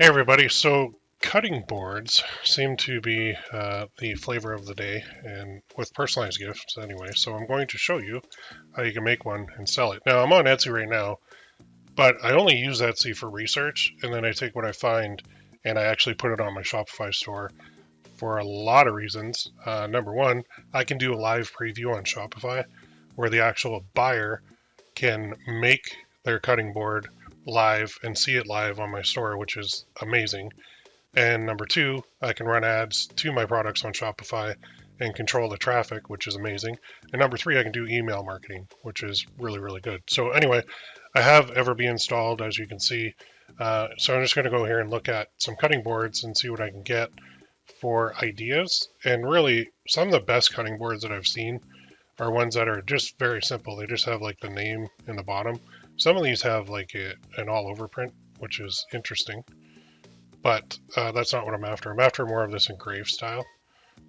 Hey everybody, so cutting boards seem to be the flavor of the day, and with personalized gifts anyway, so I'm going to show you how you can make one and sell it. Now I'm on Etsy right now, but I only use Etsy for research, and then I take what I find and I actually put it on my Shopify store for a lot of reasons. Number one, I can do a live preview on Shopify where the actual buyer can make their cutting board live and see it live on my store, which is amazing. And number two, I can run ads to my products on Shopify and control the traffic, which is amazing. And number three, I can do email marketing, which is really, really good. So anyway, I have EverBee installed, as you can see. So I'm just going to go here and look at some cutting boards and see what I can get for ideas. And really, some of the best cutting boards that I've seen are ones that are just very simple. They just have like the name in the bottom. Some of these have like an all over print, which is interesting. But that's not what I'm after. I'm after more of this engraved style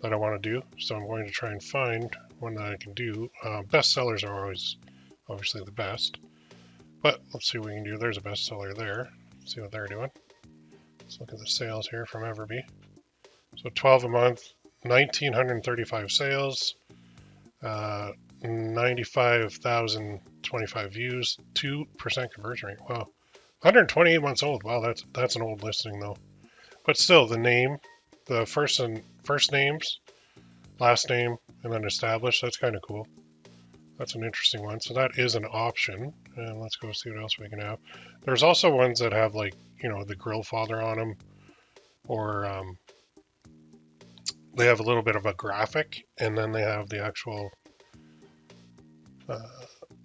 that I want to do. So I'm going to try and find one that I can do. Best sellers are always obviously the best. But let's see what we can do. There's a bestseller there. Let's see what they're doing. Let's look at the sales here from EverBee. So 12 a month, 1,935 sales, 95,025 views, 2% conversion rate. Wow. 128 months old. Wow, that's an old listing though. But still, the name, the first names, last name, and then established. That's kind of cool. That's an interesting one. So that is an option. And let's go see what else we can have. There's also ones that have like, the grill father on them, or they have a little bit of a graphic, and then they have the actual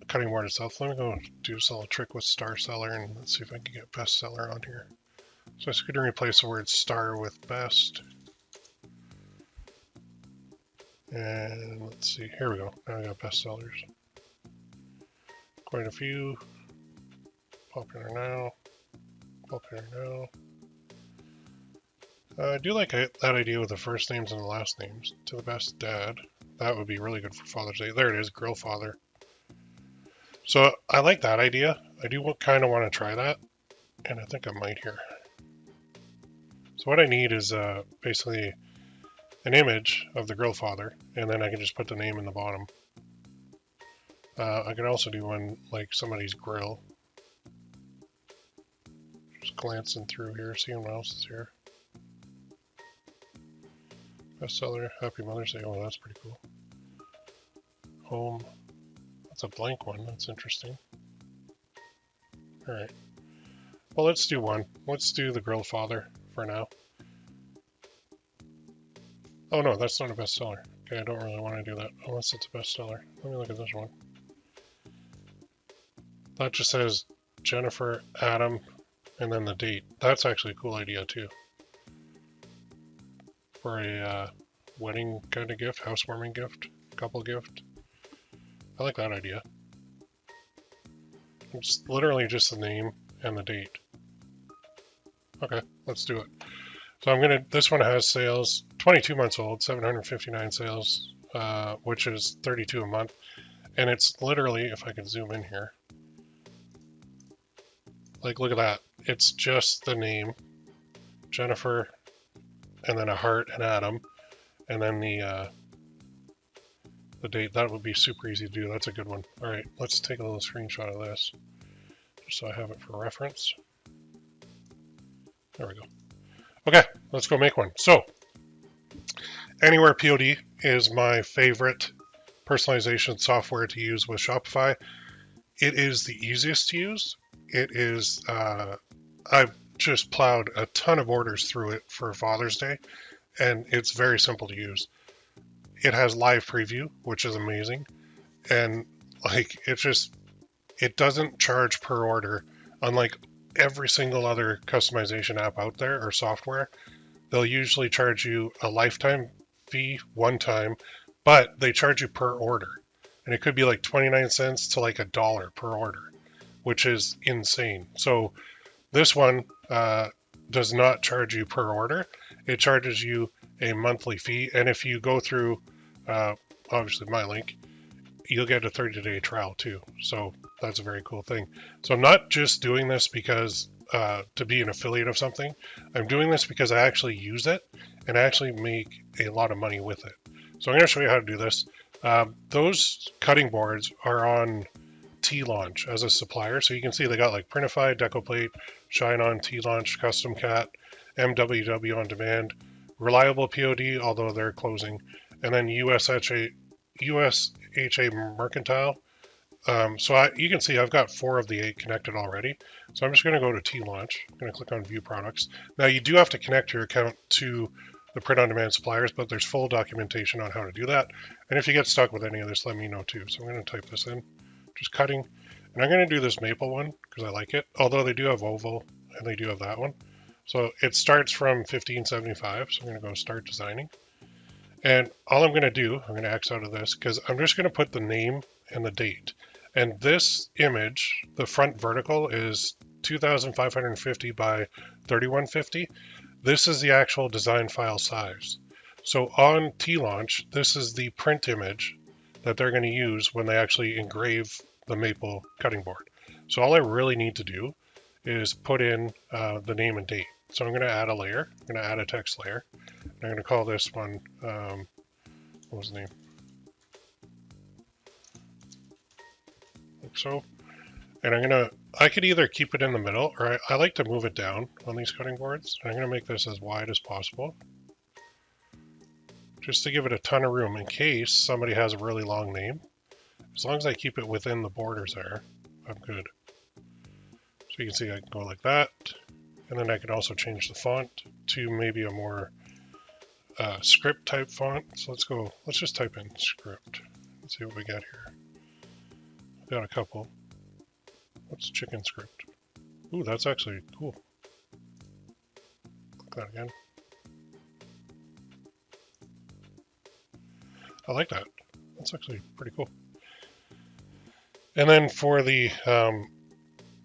cutting board itself. Let me go do a little trick with star seller, and let's see if I can get bestseller on here. So I'm just going to replace the word star with best. And let's see, here we go. Now I got bestsellers. Quite a few. Popular now. Popular now. I do like that idea with the first names and the last names. To the best dad. That would be really good for Father's Day. There it is, grill father. So I like that idea. I do kind of want to try that, and I think I might here. So what I need is basically an image of the grill father, and then I can just put the name in the bottom. I can also do one like somebody's grill. Just glancing through here, seeing what else is here. Bestseller, Happy Mother's Day. Oh, that's pretty cool. Home. That's a blank one. That's interesting. All right. Well, let's do one. Let's do the grill father for now. Oh no, that's not a bestseller. Okay, I don't really want to do that unless it's a bestseller. Let me look at this one. That just says Jennifer, Adam, and then the date. That's actually a cool idea too. For a wedding kind of gift, housewarming gift, couple gift. I like that idea. It's literally just the name and the date. Okay, let's do it. So this one has sales, 22 months old, 759 sales, which is 32 a month. And it's literally, if I can zoom in here, like look at that. It's just the name, Jennifer, and then a heart and Adam, and then the date. That would be super easy to do. That's a good one. All right, let's take a little screenshot of this, just so I have it for reference. There we go. Okay, let's go make one. So, Anywhere POD is my favorite personalization software to use with Shopify. It is the easiest to use. It is, I've just plowed a ton of orders through it for Father's Day, and it's very simple to use. It has live preview, which is amazing. And like, it doesn't charge per order, unlike every single other customization app out there or software. They'll usually charge you a lifetime fee one time, but they charge you per order. And it could be like 29 cents to like $1 per order, which is insane. So this one does not charge you per order. It charges you a monthly fee. And if you go through, obviously my link, you'll get a 30-day trial too. So that's a very cool thing. So I'm not just doing this because to be an affiliate of something. I'm doing this because I actually use it and I actually make a lot of money with it. So I'm going to show you how to do this. Those cutting boards are on Teelaunch as a supplier. So you can see they got like Printify, Decoplate, Shine On, Teelaunch, Custom Cat, MWW on demand, Reliable POD, although they're closing, and then USHA Mercantile. You can see I've got 4 of the 8 connected already. So I'm just going to go to Teelaunch. I'm going to click on View Products. Now you do have to connect your account to the print-on-demand suppliers, but there's full documentation on how to do that. And if you get stuck with any of this, let me know too. So I'm going to type this in, just cutting. And I'm going to do this maple one because I like it, although they do have oval and they do have that one. So it starts from 1575. So I'm going to go Start Designing. And all I'm going to do, I'm going to X out of this because I'm just going to put the name and the date. And this image, the front vertical is 2550 by 3150. This is the actual design file size. So on Teelaunch, this is the print image that they're going to use when they actually engrave the maple cutting board. So all I really need to do is put in the name and date. So I'm going to add a layer. I'm going to add a text layer. I'm going to call this one, what was the name? Like so. And I could either keep it in the middle, or I like to move it down on these cutting boards. And I'm going to make this as wide as possible, just to give it a ton of room in case somebody has a really long name. As long as I keep it within the borders there, I'm good. So you can see I can go like that. And then I can also change the font to maybe a more script type font. So let's just type in script. Let's see what we got here. I've got a couple. What's chicken script? Ooh, that's actually cool. Click that again. I like that. That's actually pretty cool. And then for the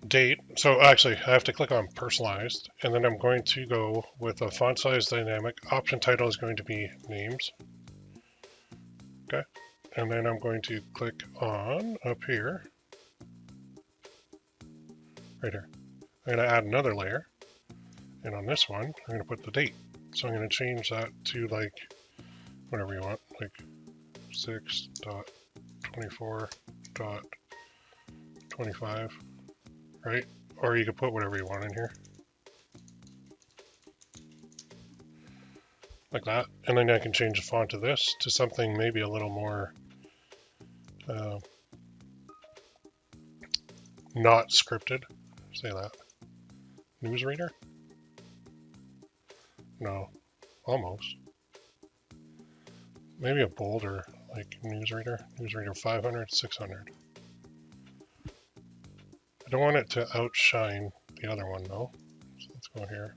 date, so actually I have to click on personalized, and then I'm going to go with a font size dynamic. Option title is going to be names. Okay. And then I'm going to click on up here, right here. I'm going to add another layer. And on this one, I'm going to put the date. So I'm going to change that to like whatever you want, like 6.24.25, right? Or you could put whatever you want in here. Like that. And then I can change the font of this to something maybe a little more not scripted. Say that. Newsreader? No, almost. Maybe a bolder, like Newsreader. Newsreader 500, 600. I don't want it to outshine the other one though. So let's go here.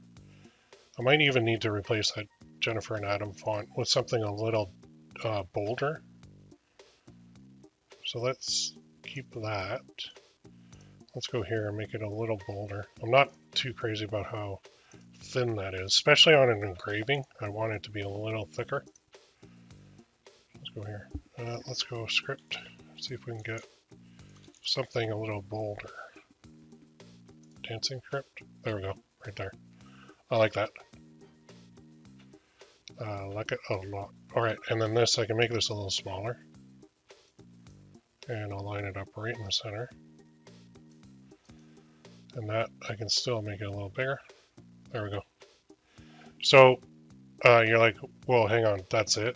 I might even need to replace that Jennifer and Adam font with something a little bolder. So let's keep that. Let's go here and make it a little bolder. I'm not too crazy about how thin that is, especially on an engraving. I want it to be a little thicker. Let's go here. Let's go script. See if we can get something a little bolder. Dancing script. There we go. Right there. I like that. I like it a lot. All right, and then this, I can make this a little smaller. And I'll line it up right in the center. And that, I can still make it a little bigger. There we go. So you're like, well, hang on, that's it.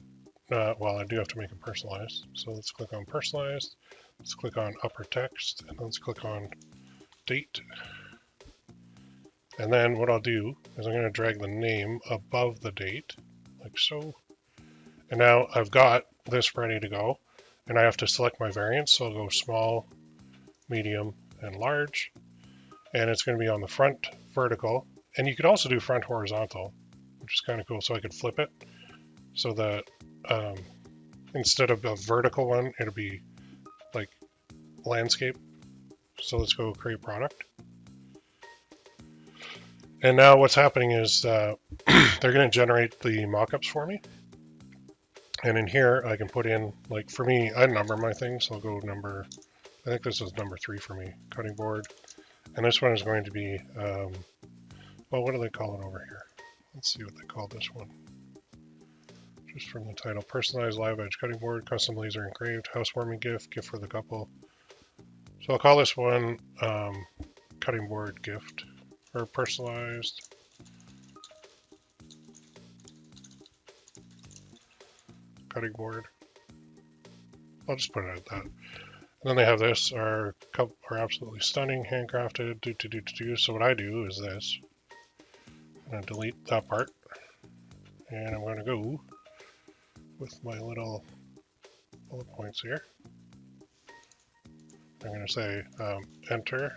Well, I do have to make it personalized. So let's click on personalized. Let's click on upper text, and let's click on date. And then what I'll do is I'm going to drag the name above the date, like so. And now I've got this ready to go. And I have to select my variants. So I'll go small, medium, and large. And it's going to be on the front vertical. And you could also do front horizontal, which is kind of cool. So I could flip it so that instead of a vertical one, it'll be like landscape. So let's go create product. And now what's happening is they're going to generate the mockups for me. And in here, I can put in, like for me, I number my things. So I'll go number, I think this is number 3 for me, cutting board. And this one is going to be, well, what do they call it over here? Let's see what they call this one. Just from the title, personalized live edge cutting board, custom laser engraved, housewarming gift, gift for the couple. So I'll call this one cutting board gift, or personalized cutting board. I'll just put it at that. And then they have this, are absolutely stunning, handcrafted, So what I do is this. I'm going to delete that part. And I'm going to go with my little bullet points here. I'm going to say enter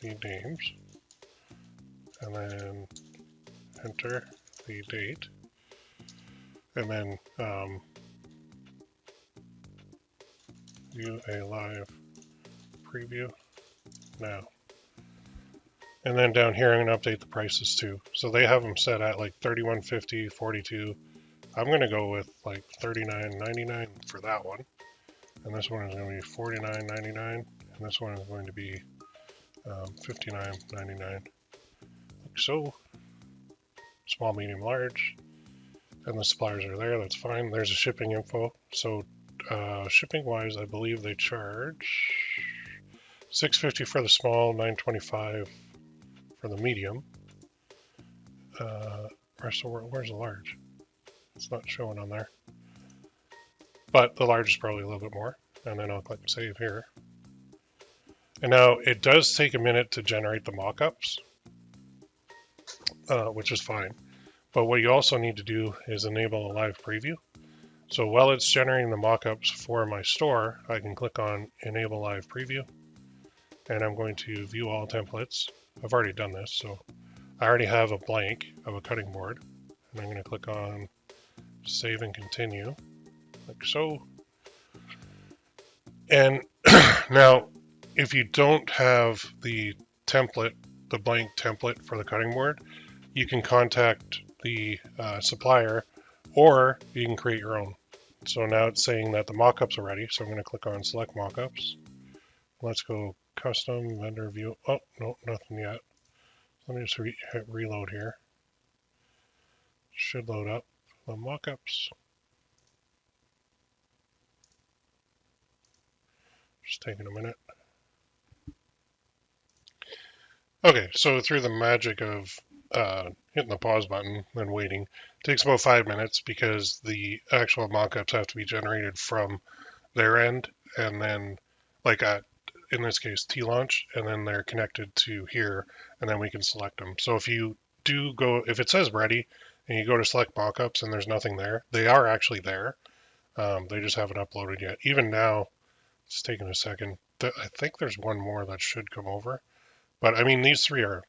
the names, and then enter the date, and then view a live preview now. And then down here, I'm going to update the prices too. So they have them set at like $31.50, $42. I'm going to go with like $39.99 for that one. And this one is going to be $49.99. And this one is going to be $59.99. Like so. Small, medium, large. And the suppliers are there. That's fine. There's a shipping info. So shipping wise, I believe they charge $6.50 for the small, $9.25 for the medium. Where's the large? It's not showing on there. But the large is probably a little bit more. And then I'll click save here. And now it does take a minute to generate the mockups, which is fine. But what you also need to do is enable a live preview. So while it's generating the mockups for my store, I can click on enable live preview. And I'm going to view all templates. I've already done this, so I already have a blank of a cutting board. And I'm going to click on save and continue, like so. And now, if you don't have the template, the blank template for the cutting board, you can contact the supplier, or you can create your own. So now it's saying that the mockups are ready. So I'm going to click on select mockups. Let's go custom vendor view. Oh, no, nothing yet. Let me just hit reload here. Should load up the mockups. Just taking a minute. Okay, so through the magic of hitting the pause button and waiting, it takes about 5 minutes because the actual mockups have to be generated from their end, and then like in this case Teelaunch, and then they're connected to here, and then we can select them. So if you do go, if it says ready and you go to select mockups and there's nothing there, they are actually there. They just haven't uploaded yet. Even now, it's taking a second. I think there's one more that should come over. But I mean, these three are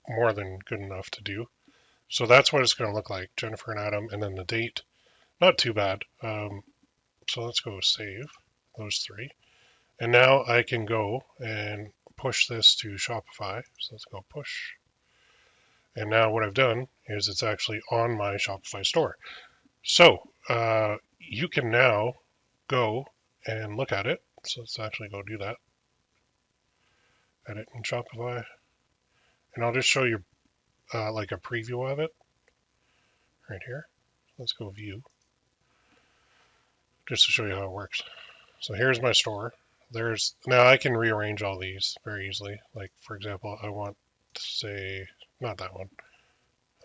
more than good enough to do. So that's what it's going to look like. Jennifer and Adam, and then the date. Not too bad. So let's go save those three. And now I can go and push this to Shopify. So let's go push. And now what I've done is it's actually on my Shopify store. So you can now go and look at it. So let's actually go do that. Edit in Shopify. And I'll just show you like a preview of it right here. Let's go view, just to show you how it works. So here's my store. Now I can rearrange all these very easily. Like for example, I want to say, not that one.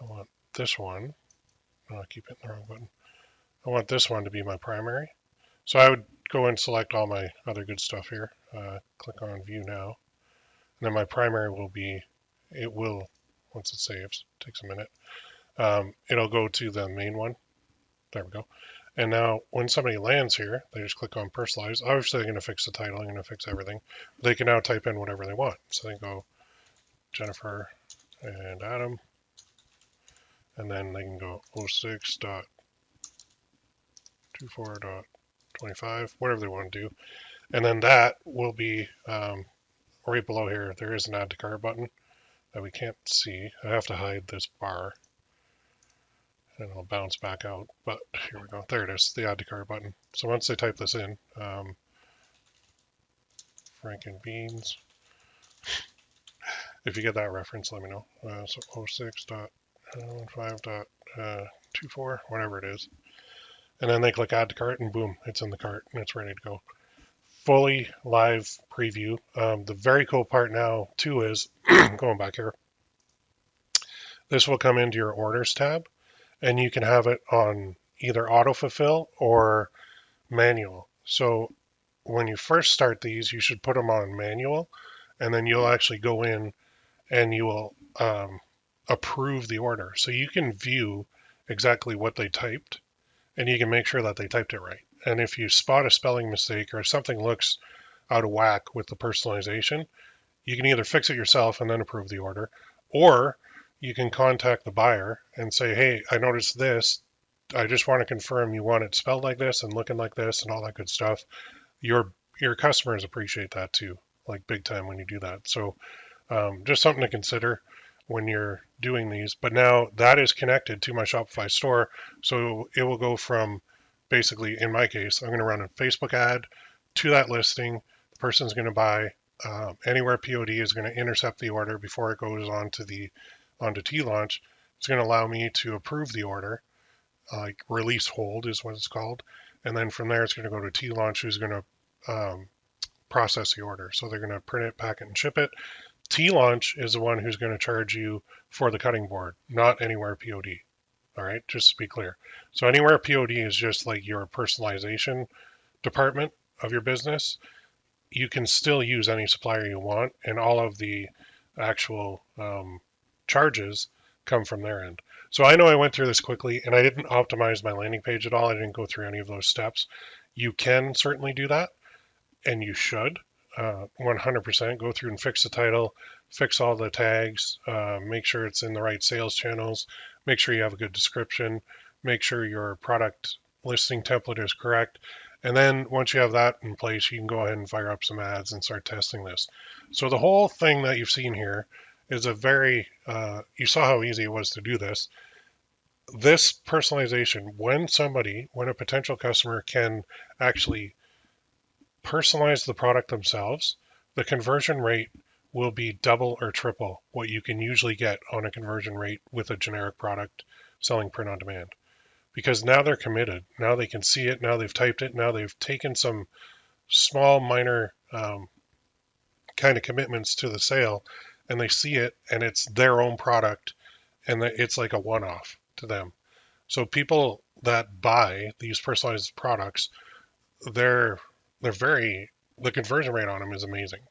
I want this one. Oh, I keep hitting the wrong button. I want this one to be my primary. So I would go and select all my other good stuff here. Click on view now. And then my primary will be, it will, once it saves, it takes a minute, it'll go to the main one. There we go. And now when somebody lands here, they just click on personalize. Obviously they're going to fix the title, they're going to fix everything. They can now type in whatever they want. So they go Jennifer and Adam, and then they can go 06.24.25, whatever they want to do. And then that will be right below here. There is an add to cart button that we can't see. I have to hide this bar and it'll bounce back out, but here we go. There it is, the add to cart button. So once they type this in, Franken beans, If you get that reference, let me know. So 06.15.24, whatever it is. And then they click add to cart and boom, it's in the cart and it's ready to go. Fully live preview. The very cool part now too is, going back here, this will come into your orders tab and you can have it on either autofulfill or manual. So when you first start these, you should put them on manual, and then you'll actually go in and you will approve the order. So you can view exactly what they typed, and you can make sure that they typed it right. And if you spot a spelling mistake or if something looks out of whack with the personalization, you can either fix it yourself and then approve the order, or you can contact the buyer and say, hey, I noticed this. I just want to confirm you want it spelled like this and looking like this and all that good stuff. Your customers appreciate that too, like big time when you do that. So just something to consider when you're doing these. But now that is connected to my Shopify store, so it will go from, basically in my case, I'm going to run a Facebook ad to that listing. The person's going to buy. Anywhere POD is going to intercept the order before it goes onto Teelaunch. It's going to allow me to approve the order, like release hold is what it's called, and then from there it's going to go to Taunch, who's going to process the order. So they're going to print it, pack it, and ship it. Taunch is the one who's going to charge you for the cutting board, not Anywhere POD. All right, just to be clear. So Anywhere POD is just like your personalization department of your business. You can still use any supplier you want, and all of the actual charges come from their end. So I know I went through this quickly, and I didn't optimize my landing page at all. I didn't go through any of those steps. You can certainly do that, and you should 100% go through and fix the title, fix all the tags, make sure it's in the right sales channels, make sure you have a good description, make sure your product listing template is correct. And then once you have that in place, you can go ahead and fire up some ads and start testing this. So the whole thing that you've seen here is a very, you saw how easy it was to do this. This personalization, when a potential customer can actually personalize the product themselves, the conversion rate will be double or triple what you can usually get on a conversion rate with a generic product selling print on demand. Because now they're committed. Now they can see it. Now they've typed it. Now they've taken some small, minor kind of commitments to the sale, and they see it, and it's their own product, and it's like a one-off to them. So people that buy these personalized products, the conversion rate on them is amazing,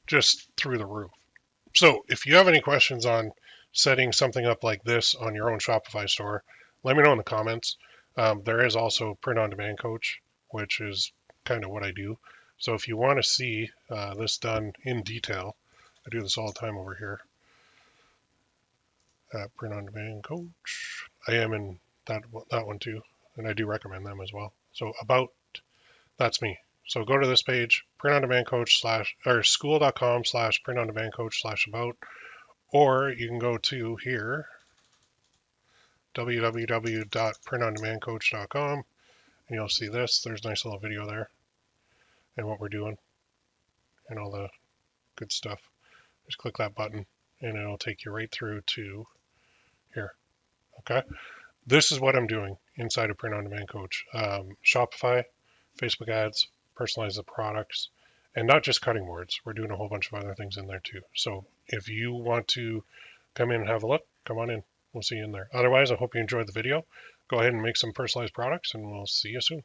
just through the roof. So if you have any questions on setting something up like this on your own Shopify store, let me know in the comments. There is also Print on Demand Coach, which is kind of what I do. So if you want to see this done in detail, I do this all the time over here at Print on Demand Coach. I am in that one too, and I do recommend them as well. So about, that's me. So go to this page, Print on Demand Coach or school.com/Print on Demand Coach /about, or you can go to here, www.printondemandcoach.com, and you'll see this. There's a nice little video there and what we're doing and all the good stuff. Just click that button and it'll take you right through to here. Okay. This is what I'm doing inside of Print on Demand Coach. Shopify, Facebook ads, personalize the products, and not just cutting boards. We're doing a whole bunch of other things in there too. So if you want to come in and have a look, come on in. We'll see you in there. Otherwise, I hope you enjoyed the video. Go ahead and make some personalized products, and we'll see you soon.